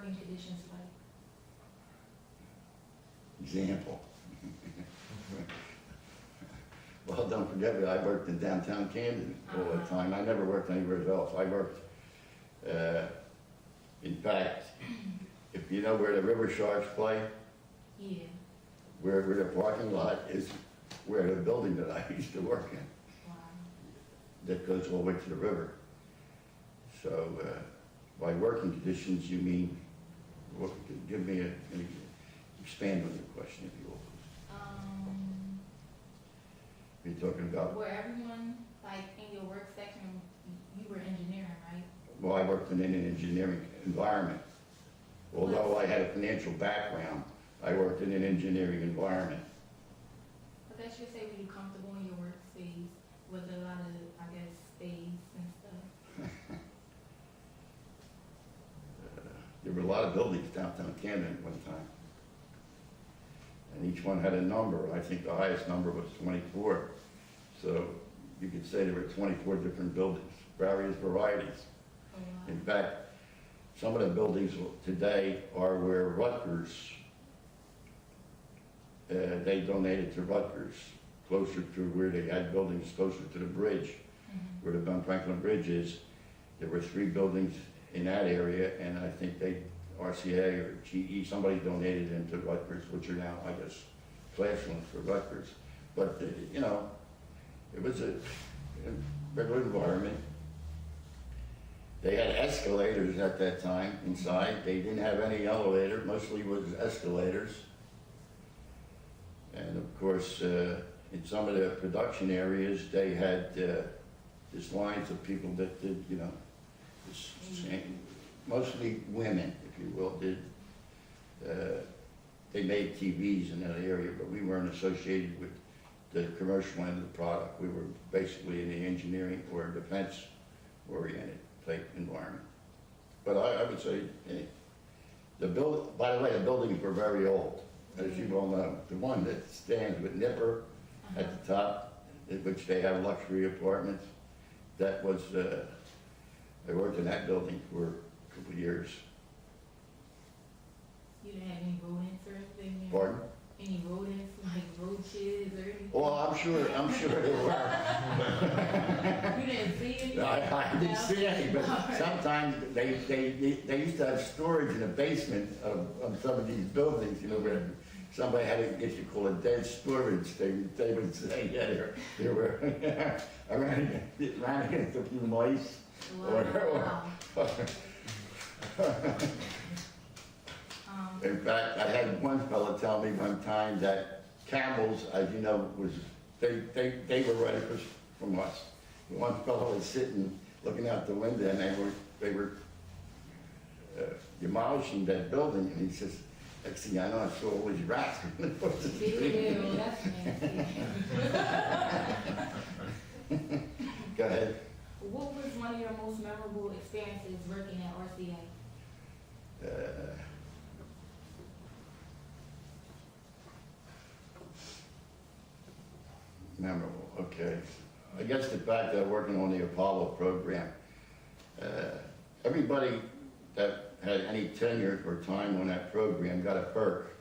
working conditions like? Example. Well, don't forget that I worked in downtown Camden all the time. I never worked anywhere else. I worked, in fact, if you know where the River Sharks play, Yeah. where the parking lot is where the building that I used to work in, Wow. that goes all the way to the river. So, by working conditions, you mean, give me expand on your question, if you will. You're talking about, Where everyone, like in your work section, you were engineering, right? well, I worked in an engineering environment. Although I had a financial background, I worked in an engineering environment. I guess you say, were you comfortable in your workspace with a lot of, I guess, space and stuff? There were a lot of buildings downtown Camden at one time. And each one had a number. I think the highest number was 24. So you could say there were 24 different buildings, various varieties. Oh, wow. In fact, some of the buildings today are where Rutgers, they donated to Rutgers, closer to where they had buildings closer to the bridge, where the Ben Franklin Bridge is. There were 3 buildings in that area, and I think RCA or GE, somebody donated them to Rutgers, which are now, I guess, classrooms for Rutgers. But, you know, it was a regular environment. They had escalators at that time inside. They didn't have any elevator, mostly was escalators. And of course, in some of the production areas, they had just lines of people that did, you know, mostly women, if you will, they made TVs in that area, but we weren't associated with the commercial end of the product. We were basically in the engineering or defense-oriented type environment. But I would say, by the way, the buildings were very old, as you all know. The one that stands with Nipper at the top, in which they have luxury apartments, that was, I worked in that building for a couple of years. You didn't have any rodents or anything? Pardon? Any rodents, like roaches or anything? Well, I'm sure there were. You didn't see any? I didn't see any, but sometimes they used to have storage in the basement of some of these buildings, you know, where somebody had what you call a dead storage. They would say, yeah, there were, I ran against a few mice. Wow. In fact, I had one fellow tell me one time that camels, as you know, they were right across from us. One fellow was sitting, looking out the window, and they were demolishing that building, and he says, next thing I know, I saw all these rats. Ew, that's nasty. Go ahead. What was one of your most memorable experiences working at RCA? Memorable, okay. I guess the fact that working on the Apollo program, everybody that had any tenure or time on that program got a perk.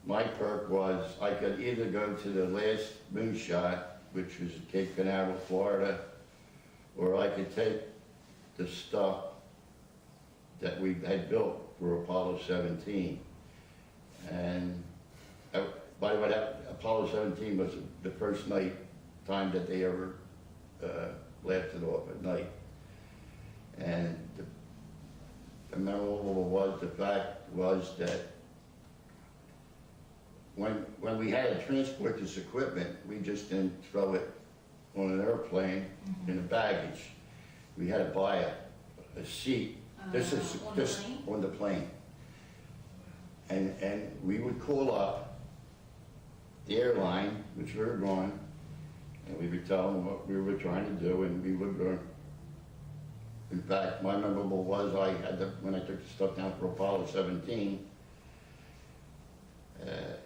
My perk was I could either go to the last moonshot, which was at Cape Canaveral, Florida, or I could take the stuff that we had built for Apollo 17. And by the way, that Apollo 17 was the first time that they ever blasted off at night. And the memorable was, the fact was that when we had to transport this equipment, we just didn't throw it on an airplane in the baggage. We had to buy a seat. This is just on the plane. And we would call up the airline, which we were going, and we would tell them what we were trying to do, and we would go. In fact, my memorable was when I took the stuff down for Apollo 17,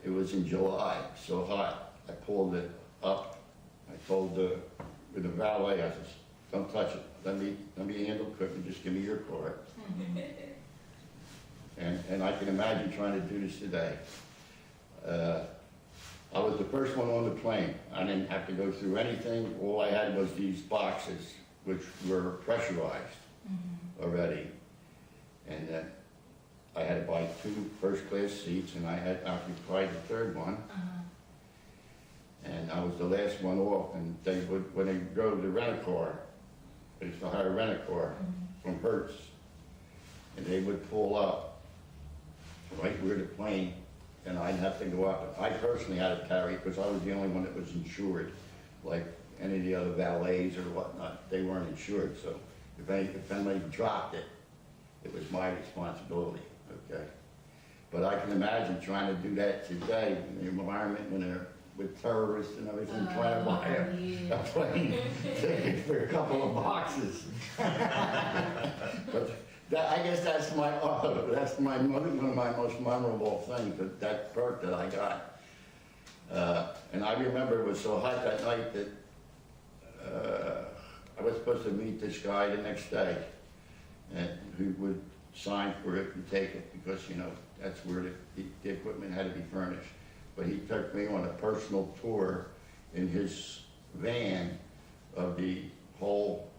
it was in July, so hot. I pulled it up. I told the valet, I said, don't touch it. Let me handle equipment, just give me your card. and I can imagine trying to do this today. I was the first one on the plane. I didn't have to go through anything. All I had was these boxes, which were pressurized already. And I had to buy 2 first-class seats, and I had occupied the 3rd one. And I was the last one off, and they would, when they drove the rent-a-car, they used to hire a rent-a-car from Hertz, and they would pull up right where the plane, and I'd have to go up. I personally had to carry it because I was the only one that was insured. Like any of the other valets or whatnot, they weren't insured, so if anybody dropped it, it was my responsibility, okay? But I can imagine trying to do that today in the environment when they're with terrorists and everything, trying to buy a plane ticket for a couple of boxes. But I guess that's one of my most memorable things, that perk that I got. And I remember it was so hot that night that I was supposed to meet this guy the next day, and who would sign for it and take it, because, you know, that's where the equipment had to be furnished. But he took me on a personal tour in his van of the whole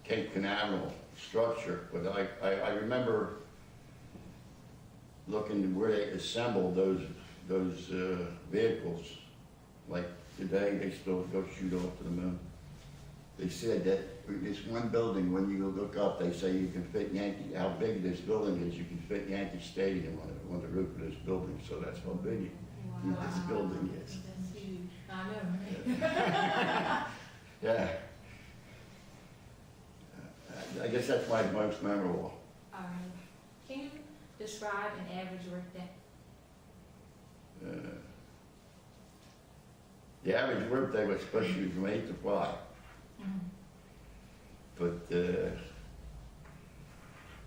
Cape Canaveral structure. But I remember looking where they assembled those vehicles. Like today, they still go shoot off to the moon. They said that this one building, when you look up, they say you can fit Yankee, how big this building is, you can fit Yankee Stadium on the roof of this building, so that's how big this building is. That's huge. I know, right? Yeah. I guess that's my most memorable. All right. Can you describe an average work day? The average work day was supposed to be from 8 to 5. But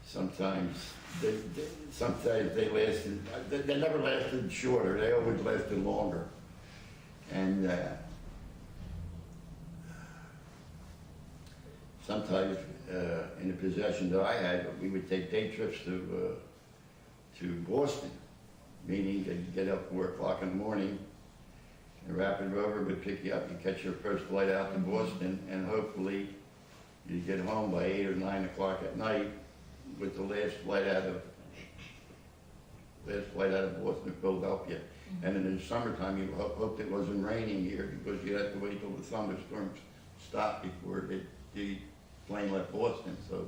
sometimes they lasted, they never lasted shorter, they always lasted longer. And sometimes in the possession that I had, we would take day trips to Boston, meaning that you get up 4 o'clock in the morning, and Rapid Rover would pick you up, you catch your first flight out to Boston, and hopefully you get home by 8 or 9 o'clock at night with the last flight out of Boston to Philadelphia. And in the summertime, you hoped it wasn't raining here, because you had to wait till the thunderstorms stopped before the plane left Boston. So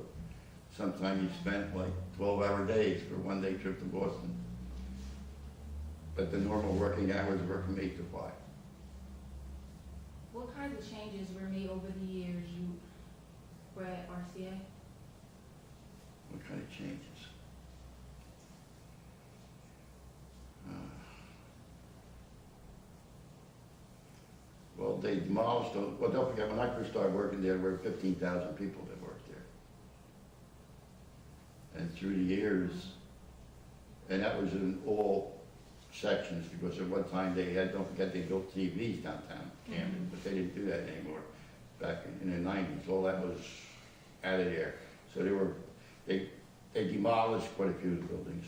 sometimes you spent like 12-hour days for one day trip to Boston. But the normal working hours were from 8 to 5. What kinds of changes were made over the years you were at RCA? What kind of changes? Well, they demolished, well, don't forget, when I first started working there were 15,000 people that worked there. And through the years, and that was in all sections, because at one time they had, don't forget, they built TVs downtown Camden, but they didn't do that anymore. Back in the 90s, all that was out of there. So they demolished quite a few of the buildings.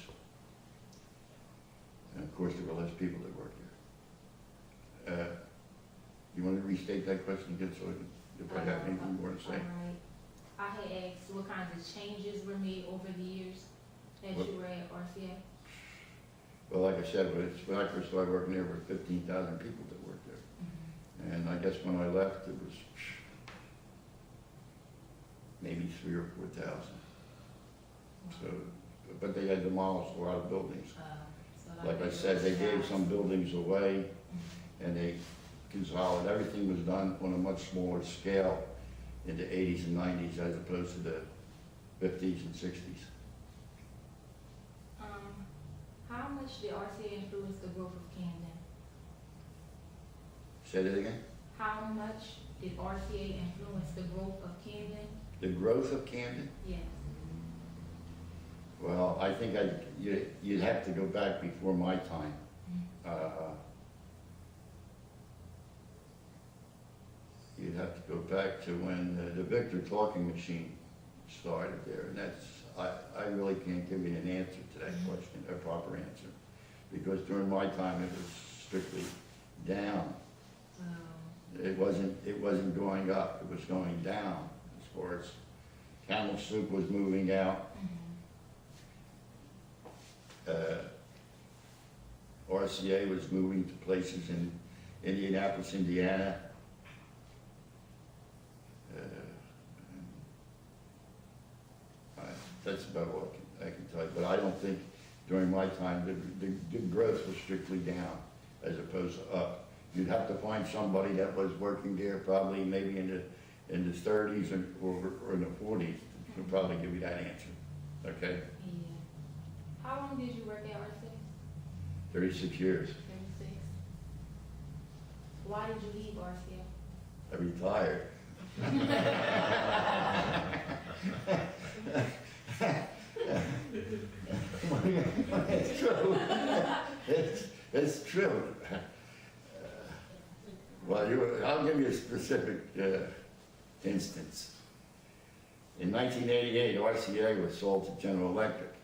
And of course, there were less people that worked there. You want to restate that question again, so if I have anything more to say? All right. I had asked what kinds of changes were made over the years that you were at RCA? Well, like I said, when I first started working there, there were 15,000 people that worked there. And I guess when I left, it was maybe 3,000 or 4,000. So, but they had demolished a lot of buildings. So Like I said, they gave some buildings away, and they consolidated. Everything was done on a much smaller scale in the 80s and 90s as opposed to the 50s and 60s. How much did RCA influence the growth of Camden? Say that again? How much did RCA influence the growth of Camden? The growth of Camden? Yes. Well, I think you'd have to go back before my time. You'd have to go back to when the Victor talking machine started there, and that's, I really can't give you an answer to that question, a proper answer, because during my time, it was strictly down. It wasn't going up, it was going down, as far as Camel Soup was moving out. RCA was moving to places in Indianapolis, Indiana. That's about all I can tell you, but I don't think during my time, the growth was strictly down as opposed to up. You'd have to find somebody that was working there probably maybe in the 30s or in the 40s to probably give you that answer, okay? Yeah. How long did you work at RCA? 36 years. 36. Why did you leave RCA? I retired. It's true. It's true. Well, I'll give you a specific instance. In 1988, RCA was sold to General Electric.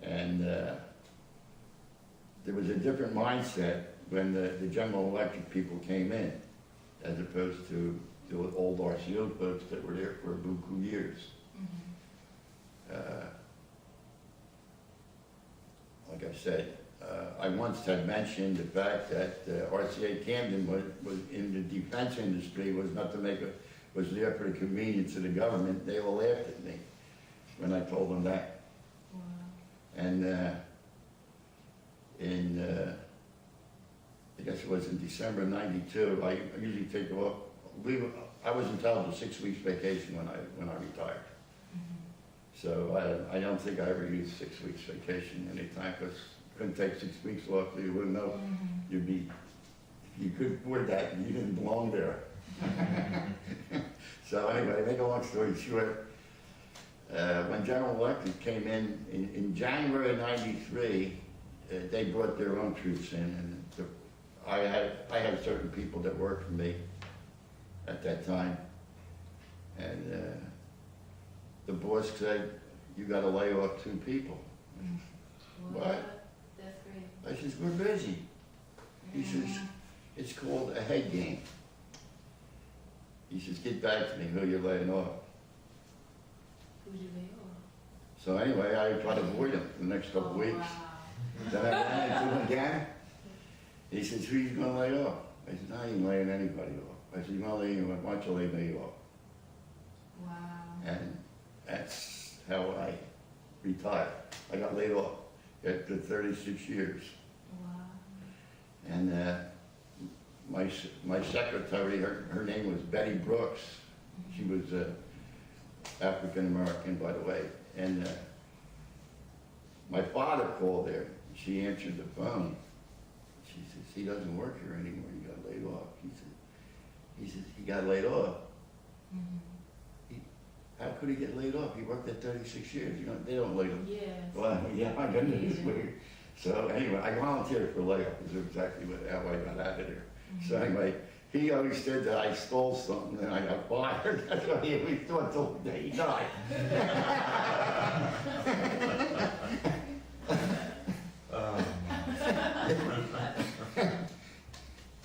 And there was a different mindset when the General Electric people came in, as opposed to the old RCO folks that were there for a buku years. Like I said, I once had mentioned the fact that RCA Camden was in the defense industry, was not to make was there for the convenience of the government. They all laughed at me when I told them that. Wow. And I guess it was in December of '92, I usually take off. I was entitled to 6 weeks vacation when I retired. So I don't think I ever used 6 weeks vacation anytime, because couldn't take 6 weeks off, so you wouldn't know. You could afford that, and you didn't belong there. So anyway, make a long story short, when General Electric came in January of '93, they brought their own troops in, and I had certain people that worked for me at that time, and the boss said, "You got to lay off 2 people." What? That's great. I says, "We're busy." He says, "It's called a head game." He says, "Get back to me, who you're laying off." Who'd you lay off? So anyway, I tried to avoid him for the next couple of weeks. Wow. Then I ran into him again. He says, "Who you gonna lay off?" I said, "I ain't laying anybody off." I said, "You wanna lay anyone, why don't you lay me off?" Wow. And that's how I retired. I got laid off after 36 years. Wow. And my secretary, her name was Betty Brooks. She was African American, by the way. And my father called her. She answered the phone. She says, "He doesn't work here anymore. He got laid off." He says, "He got laid off." How could he get laid off? He worked there 36 years. You know, they don't lay them. Yes. Well, yeah, I got news for you. So anyway, I volunteered for layoff. Is exactly how I got out of there. So anyway, he always said that I stole something and I got fired. That's what he always thought till the day he died.